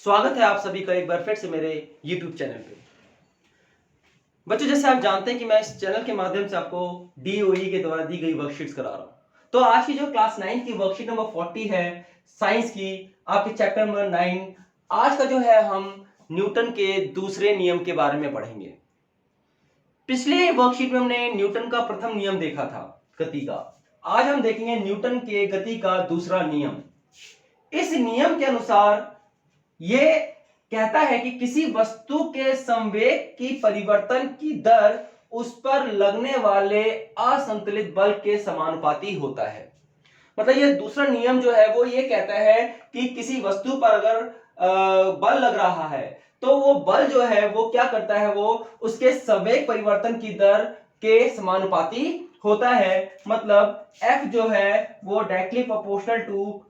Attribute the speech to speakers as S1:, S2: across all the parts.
S1: स्वागत है आप सभी का एक बार फिर से मेरे YouTube चैनल पे। बच्चों, जैसे आप जानते हैं कि मैं इस चैनल के माध्यम से आपको DOE के द्वारा दी गई वर्कशीट्स करा रहा हूं। तो आज की जो क्लास 9 की वर्कशीट नंबर 40 है साइंस की, आपके चैप्टर नंबर 9। आज का जो है हम न्यूटन के दूसरे नियम के बारे में पढ़ेंगे। पिछले वर्कशीट में हमने न्यूटन का प्रथम नियम देखा था गति का। आज हम देखेंगे न्यूटन के गति का दूसरा नियम। इस नियम के अनुसार ये कहता है कि किसी वस्तु के संवेग की परिवर्तन की दर उस पर लगने वाले असंतुलित बल के समानुपाती होता है। मतलब ये दूसरा नियम जो है वो ये कहता है कि किसी वस्तु पर अगर बल लग रहा है तो वो बल जो है वो क्या करता है, वो उसके संवेग परिवर्तन की दर के समानुपाती होता है। मतलब F जो है वो directly proportional to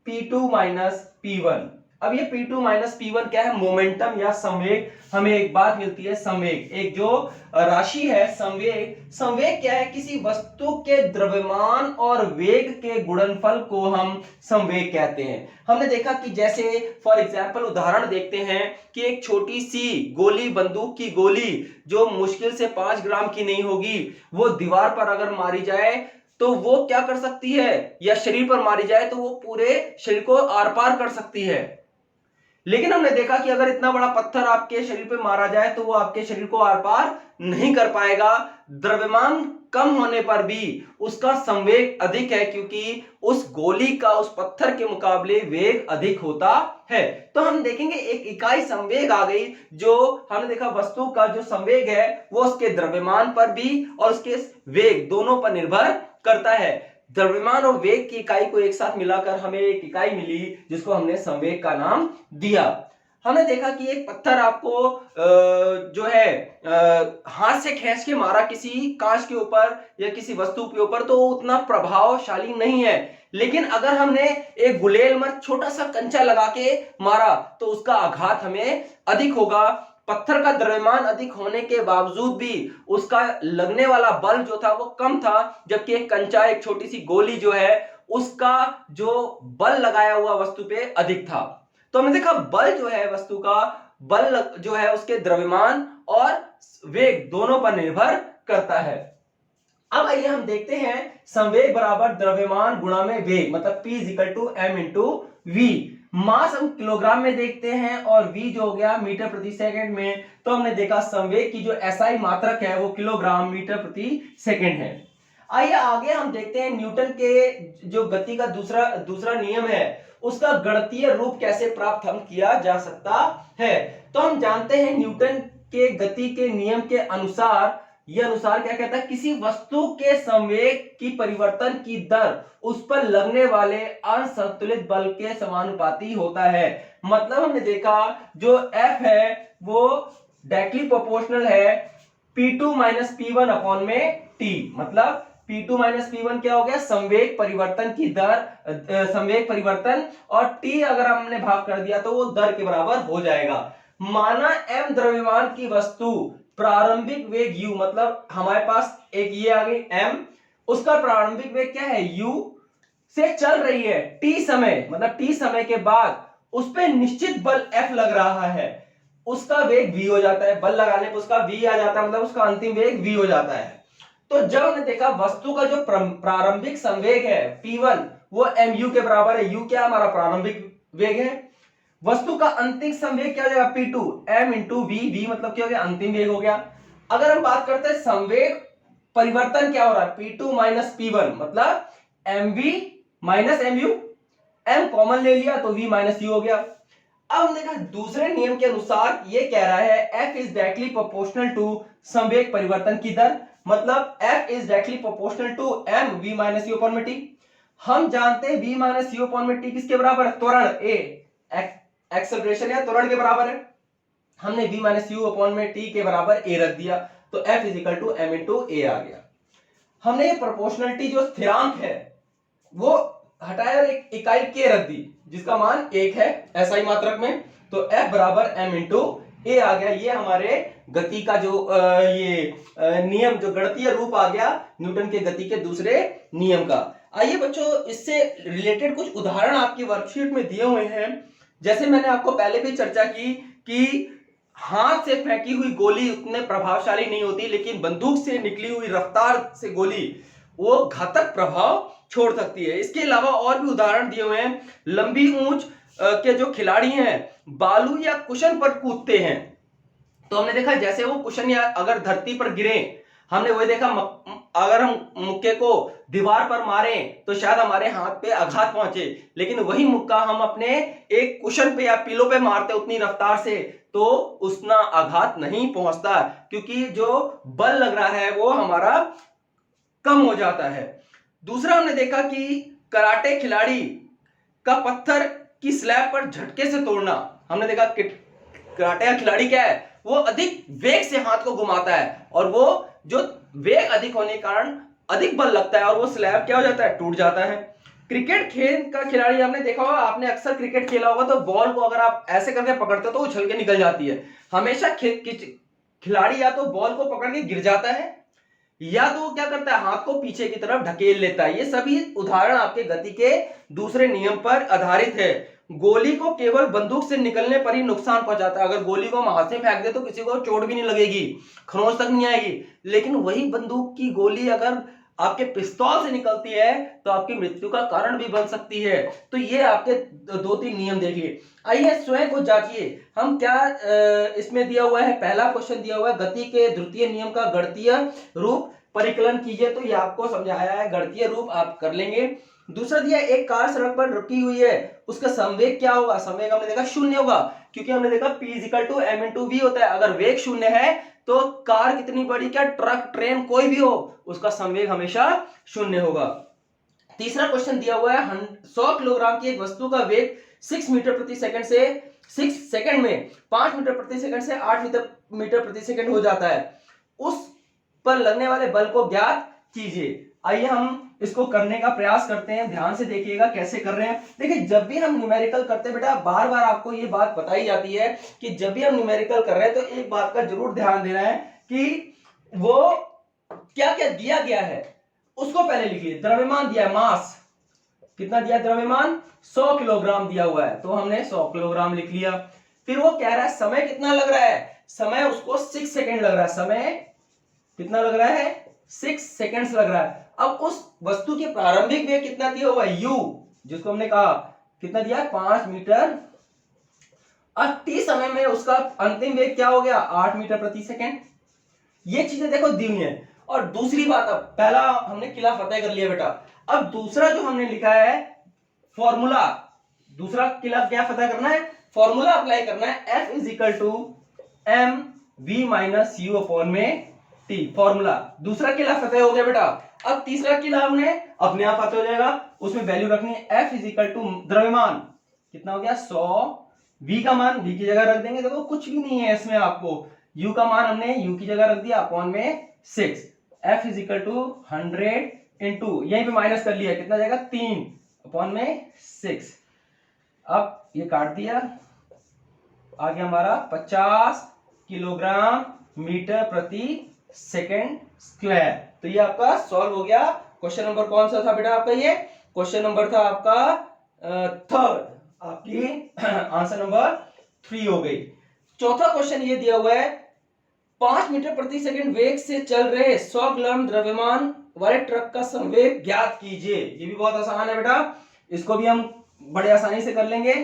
S1: P2 minus P1। अब ये P2 माइनस P1 क्या है? मोमेंटम या संवेग। हमें एक बात मिलती है संवेग, एक जो राशि है संवेग। संवेग क्या है? किसी वस्तु के द्रव्यमान और वेग के गुणनफल को हम संवेग कहते हैं। हमने देखा कि जैसे फॉर एग्जांपल उदाहरण देखते हैं कि एक छोटी सी गोली, बंदूक की गोली जो मुश्किल से 5 ग्राम की नहीं होगी, वो दीवार पर अगर मारी जाए तो वो क्या कर सकती है, या शरीर पर मारी जाए तो वो पूरे शरीर को आर पार कर सकती है। लेकिन हमने देखा कि अगर इतना बड़ा पत्थर आपके शरीर पे मारा जाए तो वो आपके शरीर को आर पार नहीं कर पाएगा। द्रव्यमान कम होने पर भी उसका संवेग अधिक है, क्योंकि उस गोली का उस पत्थर के मुकाबले वेग अधिक होता है। तो हम देखेंगे एक इकाई संवेग आ गई, जो हमने देखा वस्तु का जो संवेग है वो उसके द्रव्यमान पर भी और उसके वेग दोनों पर निर्भर करता है। द्रव्यमान और वेग की इकाई को एक साथ मिलाकर हमें एक इकाई मिली जिसको हमने संवेग का नाम दिया। हमने देखा कि एक पत्थर आपको जो है हाथ से खींच के मारा किसी कांच के ऊपर या किसी वस्तु के ऊपर तो उतना प्रभावशाली नहीं है। लेकिन अगर हमने एक गुलेल में छोटा सा कंचा लगा के मारा तो उसका आघात हमें अधिक होगा। पत्थर का द्रव्यमान अधिक होने के बावजूद भी उसका लगने वाला बल जो था वो कम था, जबकि एक कंचा, एक छोटी सी गोली जो है उसका जो बल लगाया हुआ वस्तु पे अधिक था। तो हमने देखा बल जो है वस्तु का बल जो है उसके द्रव्यमान और वेग दोनों पर निर्भर करता है। अब आइए हम देखते हैं संवेग बराबर द्रव्यमान गुणा में वेग, मतलब P equal to M into V। Mass हम किलोग्राम में देखते हैं और V जो हो गया मीटर प्रति सेकंड में। तो हमने देखा संवेग की जो SI मात्रक है वो किलोग्राम मीटर प्रति सेकंड है। आइए आगे हम देखते हैं न्यूटन के जो गति का दूसरा नियम है उसका गणितीय रूप कैसे प्राप्त हम किया जा सकता है। तो हम जानते हैं न्यूटन के गति के नियम के अनुसार क्या कहता है, किसी वस्तु के संवेग की परिवर्तन की दर उस पर लगने वाले असंतुलित बल के समानुपाती होता है। मतलब हमने देखा जो F है वो डायरेक्टली प्रोपोर्शनल है P2 माइनस P1 अपॉन में T। मतलब P2 माइनस P1 क्या हो गया? संवेग परिवर्तन की दर, संवेग परिवर्तन, और T अगर हमने भाग कर दिया तो वो दर के बराबर हो जाएगा। माना M द्रव्यमान की वस्तु, प्रारंभिक वेग u, मतलब हमारे पास एक ये आ गई M, उसका प्रारंभिक वेग क्या है? u से चल रही है t समय, मतलब t समय के बाद उस पर निश्चित बल F लग रहा है, उसका वेग v हो जाता है। बल लगाने पर उसका v आ जाता है, मतलब उसका अंतिम वेग v हो जाता है। तो जब हमने देखा वस्तु का जो प्रारंभिक संवेग है P1 वो mu के बराबर है। u क्या हमारा प्रारंभिक वेग है। वस्तु का अंतिम संवेग क्या हो जाएगा? P2 M into V। V मतलब क्या हो गया? अंतिम वेग हो गया। अगर हम बात करते हैं संवेग परिवर्तन क्या हो रहा है, P2 माइनस P1 मतलब MV minus MU। M common ले लिया तो V माइनस U हो गया। अब हमने देखा दूसरे नियम के अनुसार ये कह रहा है F is directly proportional to संवेग परिवर्तन की दर। मतलब F is directly proportional to M V minus U upon में T। हम जानते हैं V माइनस U अपॉन में T किसके बराबर है? त्वरण A, एक्सेलरेशन या त्वरण के बराबर है। हमने V माइनस U अपॉन में T के बराबर A रख दिया तो F is equal to M into A आ गया। हमने ये प्रोपोर्शनलिटी जो स्थिरांक है वो हटाया और एक इकाई K रख दी जिसका मान 1 है SI मात्रक में, तो F बराबर M इंटू A आ गया। ये हमारे गति का जो नियम, जो गणितीय रूप आ गया न्यूटन के गति के दूसरे नियम का। आइए बच्चों इससे रिलेटेड कुछ उदाहरण आपकी वर्कशीट में दिए हुए हैं। जैसे मैंने आपको पहले भी चर्चा की कि हाथ से फेंकी हुई गोली उतने प्रभावशाली नहीं होती, लेकिन बंदूक से निकली हुई रफ्तार से गोली वो घातक प्रभाव छोड़ सकती है। इसके अलावा और भी उदाहरण दिए हुए हैं। लंबी ऊंच के जो खिलाड़ी हैं बालू या कुशन पर कूदते हैं, तो हमने देखा जैसे वो कुशन या अगर धरती पर गिरे, हमने वही देखा अगर हम मुक्के को दीवार पर मारें तो शायद हमारे हाथ पे आघात पहुंचे, लेकिन वही मुक्का हम अपने एक कुशन पे या पिलो पे मारते उतनी रफ्तार से तो उतना आघात नहीं पहुंचता, क्योंकि जो बल लग रहा है वो हमारा कम हो जाता है। दूसरा हमने देखा कि कराटे खिलाड़ी का पत्थर की स्लैब पर झटके से तोड़ना, हमने देखा कि कराटे का खिलाड़ी क्या है, वो अधिक वेग से हाथ को घुमाता है और वो जो वेग अधिक होने के कारण अधिक बल लगता है और वो स्लैब क्या हो जाता है, टूट जाता है। क्रिकेट खेल का खिलाड़ी आपने देखा होगा, आपने अक्सर क्रिकेट खेला होगा, तो बॉल को अगर आप ऐसे करके पकड़ते हो तो उछल के निकल जाती है। हमेशा खिलाड़ी या तो बॉल को पकड़ के गिर जाता है या तो वो क्या करता है, हाथ को पीछे की तरफ ढकेल लेता है। ये सभी उदाहरण आपके गति के दूसरे नियम पर आधारित है। गोली को केवल बंदूक से निकलने पर ही नुकसान पहुंचाता है। अगर गोली को हम हाथ से फेंक दे तो किसी को चोट भी नहीं लगेगी, खरोंच तक नहीं आएगी, लेकिन वही बंदूक की गोली अगर आपके पिस्तौल से निकलती है तो आपकी मृत्यु का कारण भी बन सकती है। तो ये आपके दो तीन नियम देखिए। आइए स्वयं को जांचिए, हम क्या इसमें दिया हुआ है, पहला क्वेश्चन दिया हुआ है गति के द्वितीय नियम का गणितीय रूप परिकलन कीजिए, तो ये आपको समझाया है, गणितीय रूप आप कर लेंगे। दूसरा दिया एक कार सड़क पर रुकी हुई है, उसका संवेग क्या होगा, संवेग हमने देखा शून्य होगा, क्योंकि हमने देखा P = m/v होता है। अगर वेग शून्य है तो कार कितनी बड़ी, क्या ट्रक ट्रेन कोई भी हो, उसका संवेग हमेशा शून्य होगा। तीसरा क्वेश्चन दिया हुआ है 100 किलोग्राम की एक वस्तु का वेग 6 मीटर प्रति सेकंड से 6 सेकंड में 5 मीटर प्रति सेकंड से 8 मीटर प्रति सेकंड हो जाता है, उस पर लगने वाले बल को ज्ञात कीजिए। आइए हम इसको करने का प्रयास करते हैं, ध्यान से देखिएगा कैसे कर रहे हैं। देखिए जब भी हम न्यूमेरिकल करते हैं बेटा, बार बार आपको ये बात बताई जाती है कि जब भी हम न्यूमेरिकल कर रहे हैं तो एक बात का जरूर ध्यान देना है कि वो क्या क्या दिया गया है उसको पहले लिखिए। द्रव्यमान दिया है, मास कितना दिया, द्रव्यमान 100 किलोग्राम दिया हुआ है, तो हमने 100 किलोग्राम लिख लिया। फिर वो कह रहा है समय कितना लग रहा है, समय उसको 6 सेकंड लग रहा है, समय कितना लग रहा है, 6 सेकंड्स लग रहा है। अब उस वस्तु के प्रारंभिक वेग कितना दिया हुआ है, u, जिसको हमने कहा कितना दिया, 5 मीटर। अब t समय में उसका अंतिम वेग क्या हो गया, 8 मीटर प्रति सेकंड। ये चीजें देखो दी हुई है। और दूसरी बात, अब पहला हमने किला फतेह कर लिया बेटा, अब दूसरा जो हमने लिखा है फॉर्मूला, दूसरा किला क्या फतेह करना है, फॉर्मूला अप्लाई करना है, F = mv-u/t, फॉर्मूला। दूसरा किला फतेह हो गया बेटा। अब तीसरा किला हमने अपने आप फतेह हो जाएगा, उसमें वैल्यू रखनी है, F = द्रव्यमान कितना हो गया 100, v का मान v की जगह रख देंगे, देखो कुछ भी नहीं है इसमें, आपको u का मान हमने u की जगह रख दिया अपॉन में 6, F = 100 इंटू यहीं पे माइनस कर लिया, कितना जाएगा 3 अपॉन में 6। अब ये काट दिया, आ गया हमारा 50 किलोग्राम मीटर प्रति सेकंड स्क्वायर। तो ये आपका सॉल्व हो गया। क्वेश्चन नंबर कौन सा था बेटा आपका, ये क्वेश्चन नंबर था आपका थर्ड, आपकी आंसर नंबर 3 हो गई। चौथा क्वेश्चन ये दिया हुआ है 5 मीटर प्रति सेकंड वेग से चल रहे 100 किलोग्राम द्रव्यमान वाले ट्रक का संवेग ज्ञात कीजिए। ये भी बहुत आसान है बेटा, इसको भी हम बड़े आसानी से कर लेंगे।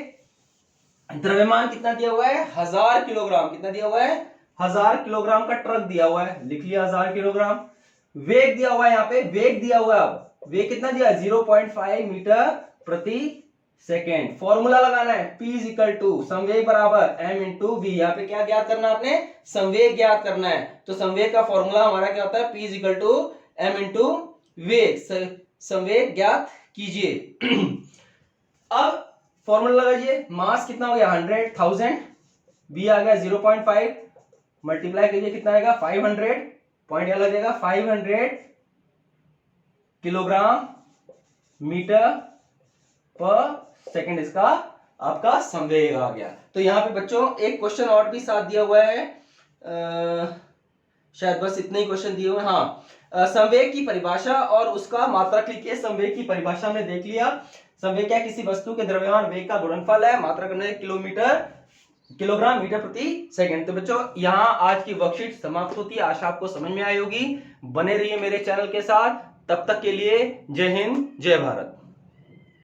S1: द्रव्यमान कितना दिया हुआ है, 1000 किलोग्राम, कितना दिया हुआ है, 1000 किलोग्राम का ट्रक दिया हुआ है, लिख लिया 1000 किलोग्राम। वेग दिया हुआ है, यहाँ पे वेग दिया हुआ है, वेग कितना दिया है 0.5 मीटर प्रति सेकेंड। फॉर्मूला लगाना है, P = संवेग बराबर m/v, यहाँ पे क्या ज्ञात करना है आपने, संवेग ज्ञात करना है। तो संवेग का फॉर्मूला हमारा क्या होता है, P = m/v, संवेग ज्ञात कीजिए। अब फॉर्मूला लगाइए, मास कितना हो गया 100,000, v आ गया 0.5, मल्टीप्लाई कीजिए कितना आएगा 500, पॉइंट क्या लगेगा 500 किलोग्राम मीटर पर सेकंड, इसका आपका संवेग आ गया। तो यहाँ पे बच्चों एक क्वेश्चन और भी साथ दिया हुआ है, शायद बस इतने ही क्वेश्चन दिए हुए हैं। हाँ, संवेग की परिभाषा और उसका मात्रक लिखिए। संवेग की परिभाषा हमने देख लिया। संवेग क्या, किसी वस्तु के द्रव्यमान वेग का गुणनफल है। मात्रक हमने किलोग्राम मीटर प्रति सेकंड। तो बच्चों यहाँ आज की वर्कशीट समाप्त होती है। आशा आपको समझ में आई होगी। बने रहिए मेरे चैनल के साथ। तब तक के लिए जय हिंद, जय भारत।